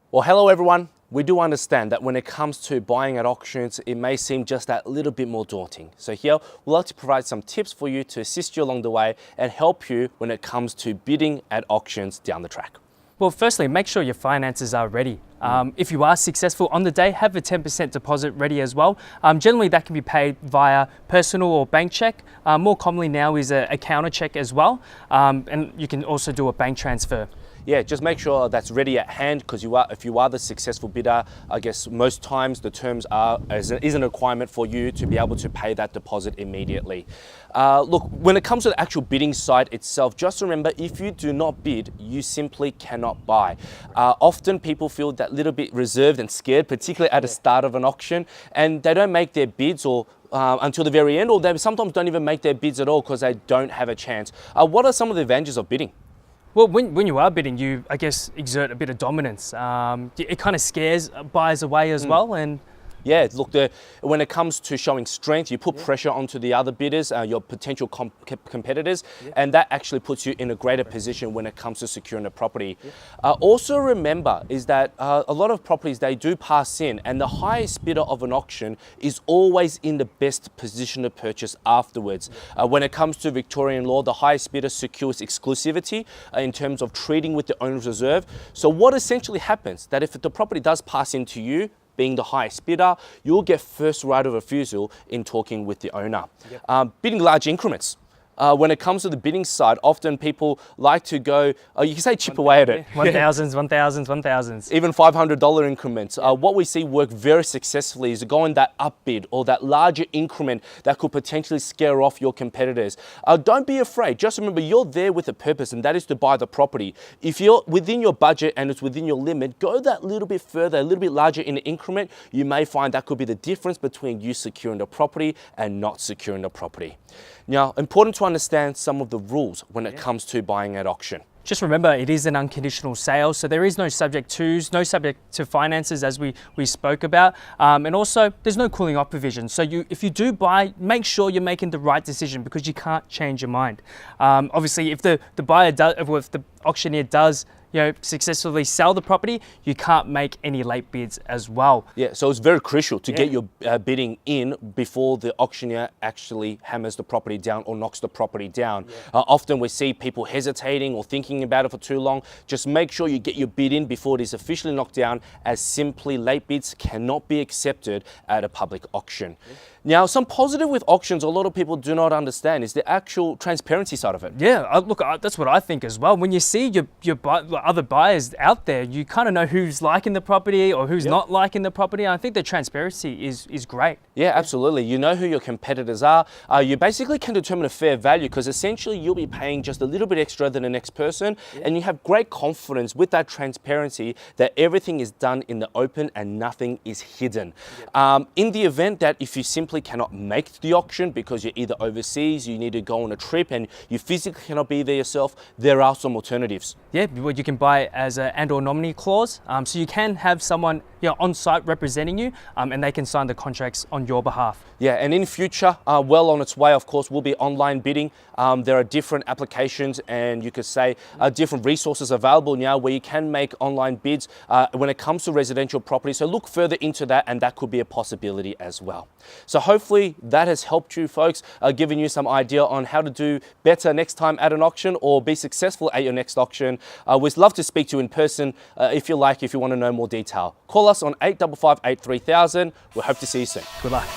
Well, hello everyone. We do understand that when it comes to buying at auctions, it may seem just that little bit more daunting. So here, we'd like to provide some tips for you to assist you along the way and help you when it comes to bidding at auctions down the track. Well, firstly, make sure your finances are ready. If you are successful on the day, have a 10% deposit ready as well. Generally, that can be paid via personal or bank check. More commonly now is a counter check as well. And you can also do a bank transfer. Yeah, just make sure that's ready at hand because if you are the successful bidder, I guess most times the terms isn't a requirement for you to be able to pay that deposit immediately. Look, when it comes to the actual bidding side itself, just remember if you do not bid, you simply cannot buy. Often people feel that little bit reserved and scared, particularly at the start of an auction, and they don't make their bids until the very end, or they sometimes don't even make their bids at all because they don't have a chance. What are some of the advantages of bidding? Well, when you are bidding, you, I guess, exert a bit of dominance. It kind of scares buyers away as well. And yeah, look, when it comes to showing strength, you put pressure onto the other bidders, your potential competitors, and that actually puts you in a greater position when it comes to securing a property. Also remember is that a lot of properties, they do pass in, and the highest bidder of an auction is always in the best position to purchase afterwards. When it comes to Victorian law, the highest bidder secures exclusivity in terms of treating with the owner's reserve. So what essentially happens, that if the property does pass into you, being the highest bidder, you'll get first right of refusal in talking with the owner. Bidding large increments. When it comes to the bidding side, often people like to go, you can say chip away at it. 1,000s, 1,000s, 1,000s. Even $500 increments. What we see work very successfully is going that up bid or that larger increment that could potentially scare off your competitors. Don't be afraid. Just remember, you're there with a purpose, and that is to buy the property. If you're within your budget and it's within your limit, go that little bit further, a little bit larger in the increment. You may find that could be the difference between you securing the property and not securing the property. Now, important to understand some of the rules when it comes to buying at auction. Just remember, it is an unconditional sale, so there is no subject tos, no subject to finances as we spoke about, and also there's no cooling off provision. So if you do buy, make sure you're making the right decision because you can't change your mind. Obviously, if the auctioneer does successfully sell the property, you can't make any late bids as well. Yeah, so it's very crucial to get your bidding in before the auctioneer actually hammers the property down or knocks the property down. Often we see people hesitating or thinking about it for too long. Just make sure you get your bid in before it is officially knocked down, as simply late bids cannot be accepted at a public auction. Now, some positive with auctions a lot of people do not understand is the actual transparency side of it. Yeah, look, that's what I think as well. When you see your other buyers out there, you kind of know who's liking the property or who's not liking the property. I think the transparency is great. Yeah, absolutely. You know who your competitors are. You basically can determine a fair value because essentially you'll be paying just a little bit extra than the next person, and you have great confidence with that transparency that everything is done in the open and nothing is hidden. In the event that if you simply cannot make the auction because you're either overseas, you need to go on a trip and you physically cannot be there yourself, there are some alternatives. Yeah, well, you can buy as an and/or nominee clause, so you can have someone on site representing you, and they can sign the contracts on your behalf. Yeah, and in future, well on its way, of course, will be online bidding. There are different applications and you could say different resources available now where you can make online bids when it comes to residential property. So look further into that, and that could be a possibility as well. So hopefully that has helped you folks, given you some idea on how to do better next time at an auction or be successful at your next auction. We'd love to speak to you in person if you want to know more detail. Call us on 855 83000. We hope to see you soon. Good luck.